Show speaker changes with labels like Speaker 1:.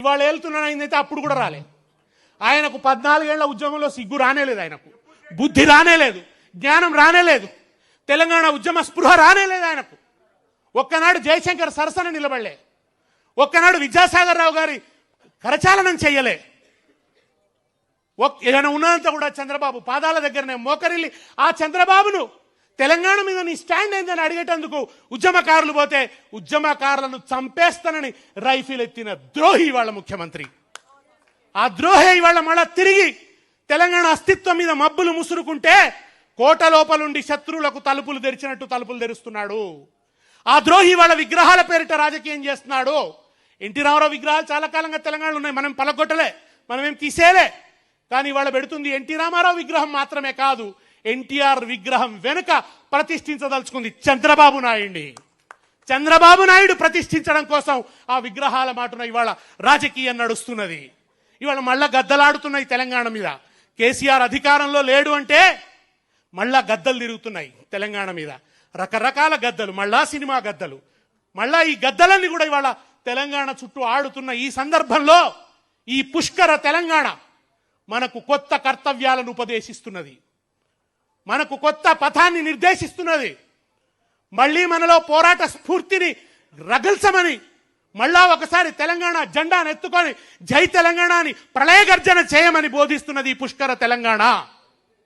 Speaker 1: ఇవాళ వెళ్తున్నానైతే అప్పుడు కూడా రాలే. ఆయనకు 14 ఏళ్ల ఉద్యమంలో సిగ్గు రానేలేదు, ఆయనకు బుద్ధి రానేలేదు, జ్ఞానం రానేలేదు, తెలంగాణ ఉద్యమ స్పృహ రానేలేదు ఆయనకు. ఒక్కనాడు జయశంకర్ సరసన నిలబడలే, ఒక్కనాడు విద్యాసాగర్ రావు గారి కరచాలనం చెయ్యలే. ఏదైనా ఉన్నంత కూడా చంద్రబాబు పాదాల దగ్గరనే మోకరిల్లి ఆ చంద్రబాబును తెలంగాణ మీద నీ స్టాండ్ ఏందని అడిగేటందుకు ఉద్యమకారులు పోతే ఉద్యమకారులను చంపేస్తానని రైఫిల్ ఎత్తిన ద్రోహి వాళ్ళ ముఖ్యమంత్రి. ఆ ద్రోహి ఇవాళ మళ్ళా తిరిగి తెలంగాణ అస్తిత్వం మీద మబ్బులు ముసురుకుంటే కోట లోపలుండి శత్రువులకు తలుపులు తెరిచినట్టు తలుపులు తెరుస్తున్నాడు. ఆ ద్రోహి వాళ్ళ విగ్రహాల పేరిట రాజకీయం చేస్తున్నాడు. ఎన్టీ రామారావు విగ్రహాలు చాలా కాలంగా తెలంగాణలో ఉన్నాయి, మనం పలగొట్టలే, మనమేం తీసేలే. కానీ ఇవాళ పెడుతుంది ఎన్టీ రామారావు విగ్రహం మాత్రమే కాదు, ఎన్టీఆర్ విగ్రహం వెనుక ప్రతిష్ఠించదలుచుకుంది చంద్రబాబు నాయుడిని. చంద్రబాబు నాయుడు ప్రతిష్ఠించడం కోసం ఆ విగ్రహాల మాటున ఇవాళ రాజకీయం నడుస్తున్నది. ఇవాళ మళ్ళా గద్దలాడుతున్నాయి తెలంగాణ మీద. కేసీఆర్ అధికారంలో లేడు అంటే మళ్ళా గద్దలు తిరుగుతున్నాయి తెలంగాణ మీద, రకరకాల గద్దలు, మళ్ళా సినిమా గద్దలు. మళ్ళా ఈ గద్దలన్నీ కూడా ఇవాళ తెలంగాణ చుట్టూ ఆడుతున్న ఈ సందర్భంలో ఈ పుష్కర తెలంగాణ మనకు కొత్త కర్తవ్యాలను ఉపదేశిస్తున్నది, మనకు కొత్త పథాన్ని నిర్దేశిస్తున్నది. మళ్ళీ మనలో పోరాట స్ఫూర్తిని రగిల్చమని, మళ్ళా ఒకసారి తెలంగాణ జెండాను ఎత్తుకొని జై తెలంగాణ అని ప్రళయ గర్జన చేయమని బోధిస్తున్నది ఈ పుష్కర తెలంగాణ.